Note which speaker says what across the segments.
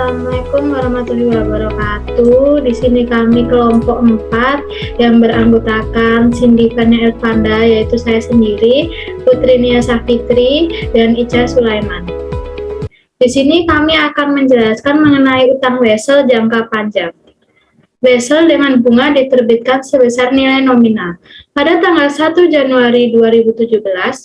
Speaker 1: Assalamualaikum warahmatullahi wabarakatuh. Di sini kami kelompok 4 yang beranggotakan sindikannya Elvanda, yaitu saya sendiri, Putri Nia Safitri, dan Ica Sulaiman. Di sini kami akan menjelaskan mengenai utang wesel jangka panjang. Wesel dengan bunga diterbitkan sebesar nilai nominal. Pada tanggal 1 Januari 2017,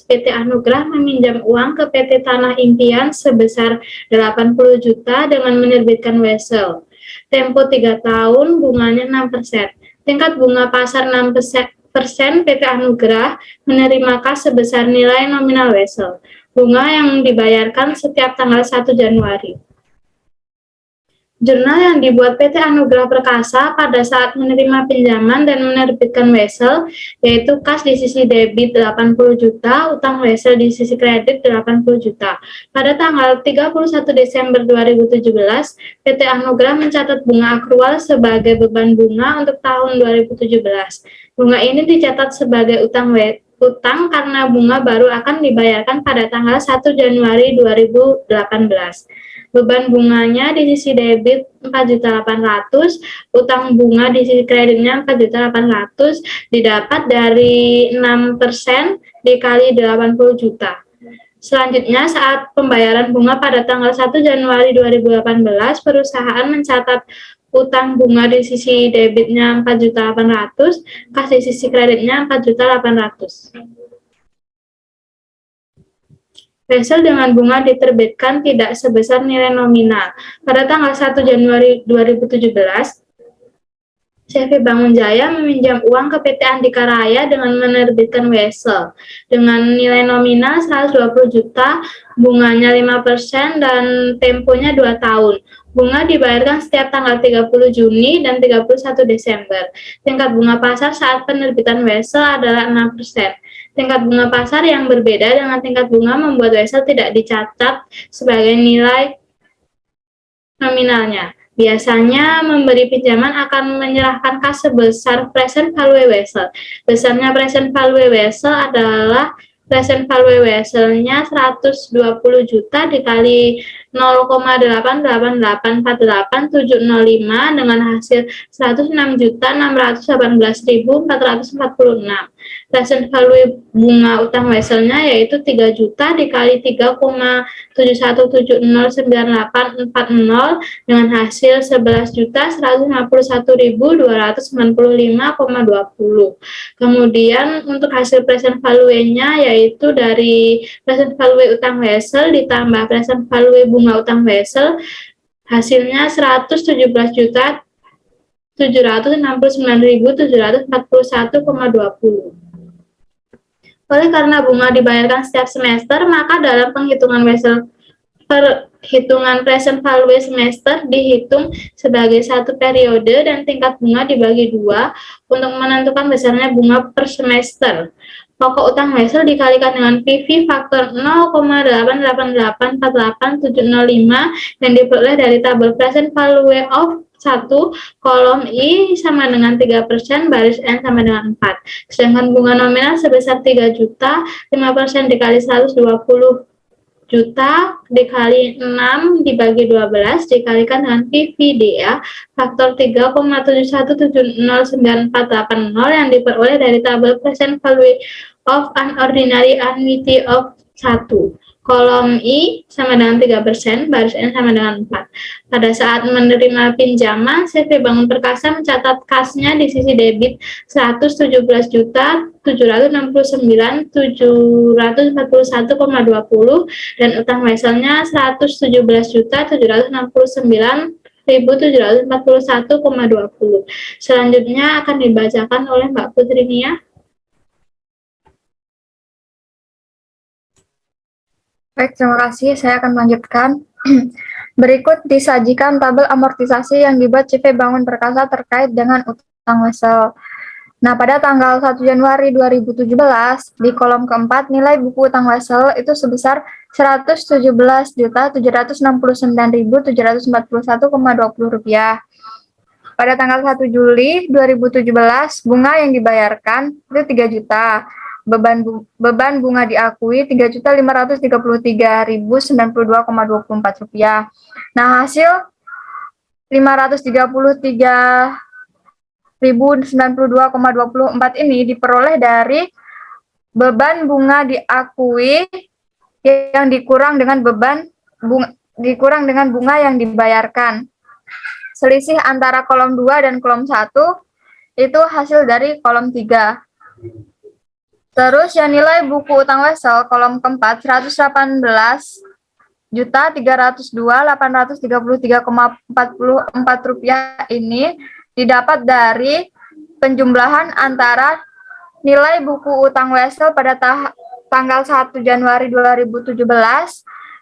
Speaker 1: PT Anugrah meminjam uang ke PT Tanah Impian sebesar 80 juta dengan menerbitkan wesel. Tempo 3 tahun, bunganya 6%. Tingkat bunga pasar 6%, PT Anugrah menerima kas sebesar nilai nominal wesel. Bunga yang dibayarkan setiap tanggal 1 Januari. Jurnal yang dibuat PT Anugrah Perkasa pada saat menerima pinjaman dan menerbitkan wesel, yaitu kas di sisi debit 80 juta, utang wesel di sisi kredit 80 juta. Pada tanggal 31 Desember 2017, PT Anugrah mencatat bunga akrual sebagai beban bunga untuk tahun 2017. Bunga ini dicatat sebagai utang karena bunga baru akan dibayarkan pada tanggal 1 Januari 2018. Beban bunganya di sisi debit 4.800.000, utang bunga di sisi kreditnya 4.800.000, didapat dari 6% dikali 80 juta. Selanjutnya, saat pembayaran bunga pada tanggal 1 Januari 2018, perusahaan mencatat utang bunga di sisi debitnya 4.800.000, kas di sisi kreditnya 4.800.000. Wesel dengan bunga diterbitkan tidak sebesar nilai nominal. Pada tanggal 1 Januari 2017, CV Bangun Jaya meminjam uang ke PT Andika Raya dengan menerbitkan wesel dengan nilai nominal 120 juta, bunganya 5% dan temponya 2 tahun. Bunga dibayarkan setiap tanggal 30 Juni dan 31 Desember. Tingkat bunga pasar saat penerbitan wesel adalah 6%. Tingkat bunga pasar yang berbeda dengan tingkat bunga membuat wesel tidak dicatat sebagai nilai nominalnya. Biasanya memberi pinjaman akan menyerahkan kas sebesar present value wesel. Besarnya present value wesel adalah present value weselnya 120 juta dikali 0,88848.705 dengan hasil 106.618.446. Present value bunga utang weselnya yaitu 3 juta dikali 3,71709840 dengan hasil 11.151.295,20. Kemudian untuk hasil present value-nya yaitu dari present value utang wesel ditambah present value bunga utang wesel, hasilnya 117.769.741,20. Oleh karena bunga dibayarkan setiap semester, maka dalam penghitungan wesel perhitungan present value semester dihitung sebagai satu periode dan tingkat bunga dibagi 2 untuk menentukan besarnya bunga per semester. Pokok utang wesel dikalikan dengan PV faktor 0,88848.705 yang diperoleh dari tabel present value of 1, kolom I sama dengan 3%, baris N sama dengan 4. Sedangkan bunga nominal sebesar 3 juta, 5% dikali 120 juta dikali 6 dibagi 12 dikalikan dengan PVDA faktor 3,7170948 yang diperoleh dari tabel present value of an ordinary annuity of 1. Kolom I sama dengan 3%, baris N sama dengan 4. Pada saat menerima pinjaman, CV Bangun Perkasa mencatat kasnya di sisi debit 117.769.741,20 dan utang weselnya 117.769.741,20. Selanjutnya akan dibacakan oleh Mbak Putri Nia.
Speaker 2: Baik, terima kasih. Saya akan melanjutkan. Berikut disajikan tabel amortisasi yang dibuat CV Bangun Perkasa terkait dengan utang wesel. Nah, pada tanggal 1 Januari 2017, di kolom keempat, nilai buku utang wesel itu sebesar Rp117.769.741,20. Pada tanggal 1 Juli 2017, bunga yang dibayarkan itu 3 juta. Beban bunga diakui Rp3.533.092,24. Nah, hasil 533.092,24 ini diperoleh dari beban bunga diakui yang dikurang dengan bunga yang dibayarkan. Selisih antara kolom 2 dan kolom 1 itu hasil dari kolom 3. Terus yang nilai buku utang wesel kolom keempat 118.302.833,44 rupiah ini didapat dari penjumlahan antara nilai buku utang wesel pada tanggal 1 Januari 2017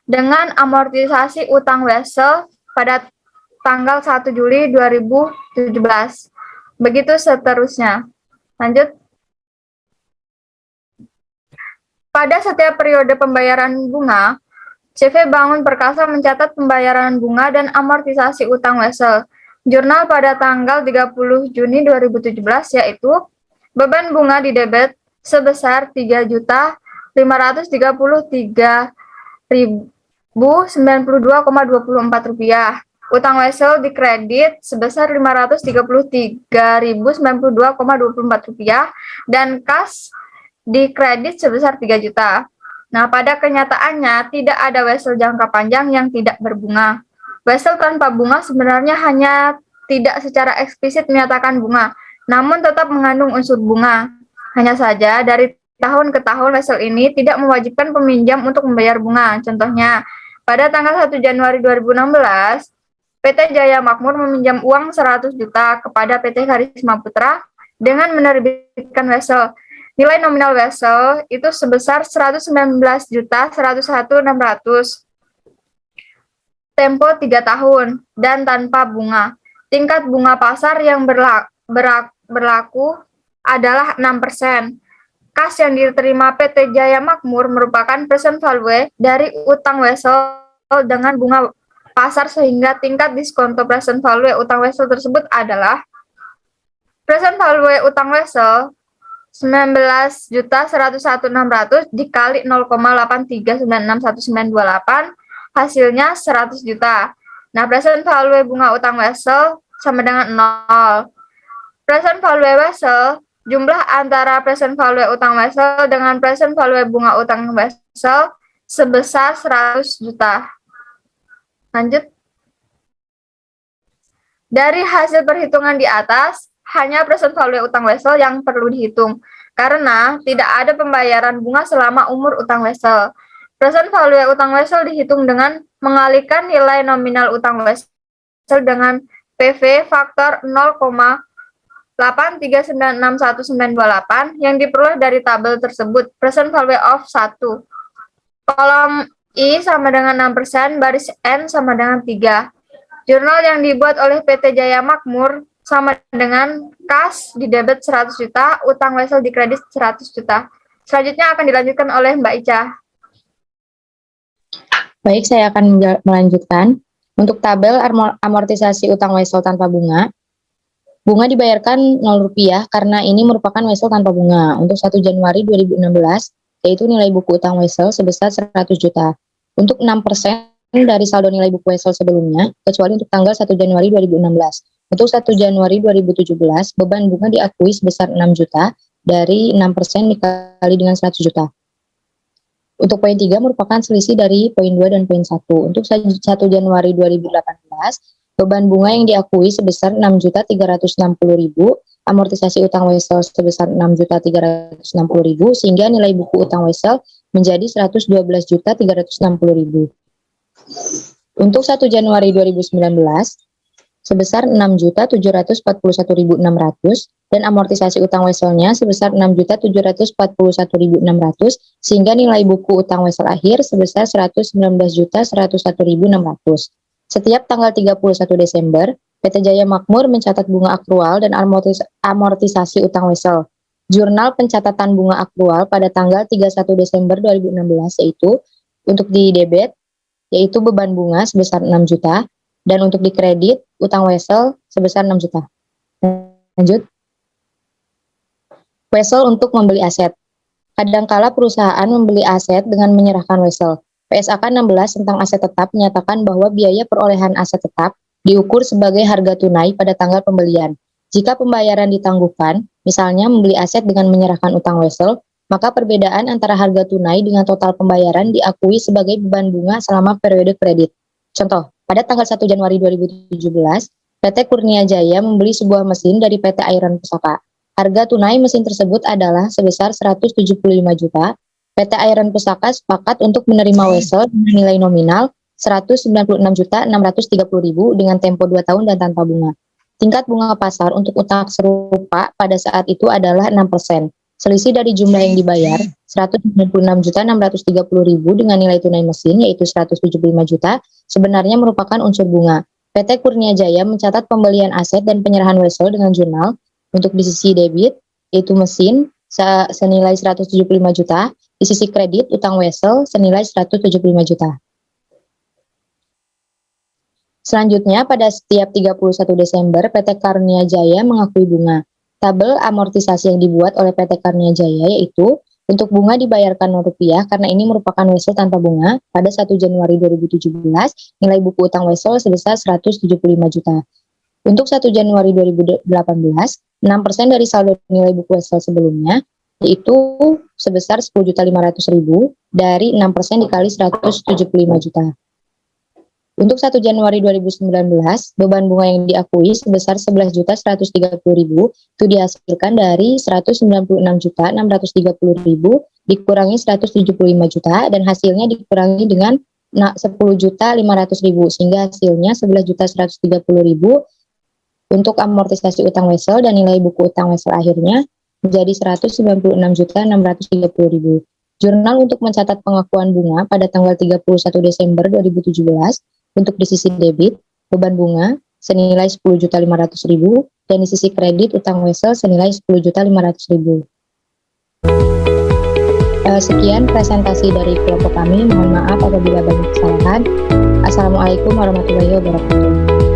Speaker 2: dengan amortisasi utang wesel pada tanggal 1 Juli 2017. Begitu seterusnya. Lanjut. Pada setiap periode pembayaran bunga, CV Bangun Perkasa mencatat pembayaran bunga dan amortisasi utang wesel. Jurnal pada tanggal 30 Juni 2017 yaitu beban bunga di debit sebesar Rp3.533.092,24. Utang wesel di kredit sebesar Rp533.092,24 dan kas di kredit sebesar 3 juta. Nah, pada kenyataannya tidak ada wesel jangka panjang yang tidak berbunga. Wesel tanpa bunga sebenarnya hanya tidak secara eksplisit menyatakan bunga, namun tetap mengandung unsur bunga. Hanya saja dari tahun ke tahun wesel ini tidak mewajibkan peminjam untuk membayar bunga. Contohnya, pada tanggal 1 Januari 2016, PT Jaya Makmur meminjam uang 100 juta kepada PT Karisma Putra dengan menerbitkan wesel. Nilai nominal wesel itu sebesar 119.101.600. Tempo 3 tahun dan tanpa bunga. Tingkat bunga pasar yang berlaku adalah 6%. Kas yang diterima PT Jaya Makmur merupakan present value dari utang wesel dengan bunga pasar sehingga tingkat diskonto present value utang wesel tersebut adalah present value utang wesel 19.101.600 dikali 0,83961928 hasilnya 100 juta. Nah, present value bunga utang wesel sama dengan 0. Present value wesel, jumlah antara present value utang wesel dengan present value bunga utang wesel sebesar 100 juta. Lanjut. Dari hasil perhitungan di atas, hanya present value utang wesel yang perlu dihitung, karena tidak ada pembayaran bunga selama umur utang wesel. Present value utang wesel dihitung dengan mengalihkan nilai nominal utang wesel dengan PV faktor 0,8396198 yang diperoleh dari tabel tersebut. Present value of 1. Kolom I sama dengan 6%, baris N sama dengan 3. Jurnal yang dibuat oleh PT Jaya Makmur sama dengan kas di debit 100 juta, utang wesel di kredit 100 juta. Selanjutnya akan dilanjutkan oleh Mbak Ica.
Speaker 3: Baik, saya akan melanjutkan. Untuk tabel amortisasi utang wesel tanpa bunga, bunga dibayarkan Rp0 karena ini merupakan wesel tanpa bunga. Untuk 1 Januari 2016, yaitu nilai buku utang wesel sebesar 100 juta. Untuk 6% dari saldo nilai buku wesel sebelumnya, kecuali untuk tanggal 1 Januari 2016. Untuk 1 Januari 2017, beban bunga diakui sebesar 6 juta dari 6% dikali dengan 100 juta. Untuk poin 3 merupakan selisih dari poin 2 dan poin 1. Untuk 1 Januari 2018, beban bunga yang diakui sebesar 6.360.000, amortisasi utang wesel sebesar 6.360.000, sehingga nilai buku utang wesel menjadi 112.360.000. Untuk 1 Januari 2019, sebesar 6.741.600 dan amortisasi utang weselnya sebesar 6.741.600 sehingga nilai buku utang wesel akhir sebesar 119.101.600. Setiap tanggal 31 Desember, PT Jaya Makmur mencatat bunga akrual dan amortisasi utang wesel. Jurnal pencatatan bunga akrual pada tanggal 31 Desember 2016 yaitu untuk di debit yaitu beban bunga sebesar 6 juta dan untuk di kredit utang wesel sebesar 6 juta. Lanjut. Wesel untuk membeli aset. Kadangkala perusahaan membeli aset dengan menyerahkan wesel. PSAK 16 tentang aset tetap menyatakan bahwa biaya perolehan aset tetap diukur sebagai harga tunai pada tanggal pembelian. Jika pembayaran ditangguhkan, misalnya membeli aset dengan menyerahkan utang wesel, maka perbedaan antara harga tunai dengan total pembayaran diakui sebagai beban bunga selama periode kredit. Contoh, pada tanggal 1 Januari 2017, PT Kurnia Jaya membeli sebuah mesin dari PT Iron Pusaka. Harga tunai mesin tersebut adalah sebesar 175 juta. PT Iron Pusaka sepakat untuk menerima wesel dengan nilai nominal 196.630.000 dengan tempo 2 tahun dan tanpa bunga. Tingkat bunga pasar untuk utang serupa pada saat itu adalah 6%. Selisih dari jumlah yang dibayar 196.630.000 dengan nilai tunai mesin yaitu 175 juta sebenarnya merupakan unsur bunga. PT Kurnia Jaya mencatat pembelian aset dan penyerahan wesel dengan jurnal untuk di sisi debit yaitu mesin senilai 175 juta, di sisi kredit utang wesel senilai 175 juta. Selanjutnya, pada setiap 31 Desember, PT Kurnia Jaya mengakui bunga. Tabel amortisasi yang dibuat oleh PT Kurnia Jaya yaitu untuk bunga dibayarkan Rp0 karena ini merupakan wesel tanpa bunga. Pada 1 Januari 2017, nilai buku utang wesel sebesar 175 juta. Untuk 1 Januari 2018, 6% dari saldo nilai buku wesel sebelumnya, yaitu sebesar 10.500.000 dari 6% dikali 175 juta. Untuk 1 Januari 2019, beban bunga yang diakui sebesar 11.130.000 itu dihasilkan dari 196.630.000 dikurangi 175 juta dan hasilnya dikurangi dengan 10.500.000 sehingga hasilnya 11.130.000 untuk amortisasi utang wesel dan nilai buku utang wesel akhirnya menjadi 196.630.000. Jurnal untuk mencatat pengakuan bunga pada tanggal 31 Desember 2017 untuk di sisi debit, beban bunga senilai 10.500.000 dan di sisi kredit utang wesel senilai 10.500.000. Sekian presentasi dari kelompok kami. Mohon maaf apabila banyak kesalahan. Assalamualaikum warahmatullahi wabarakatuh.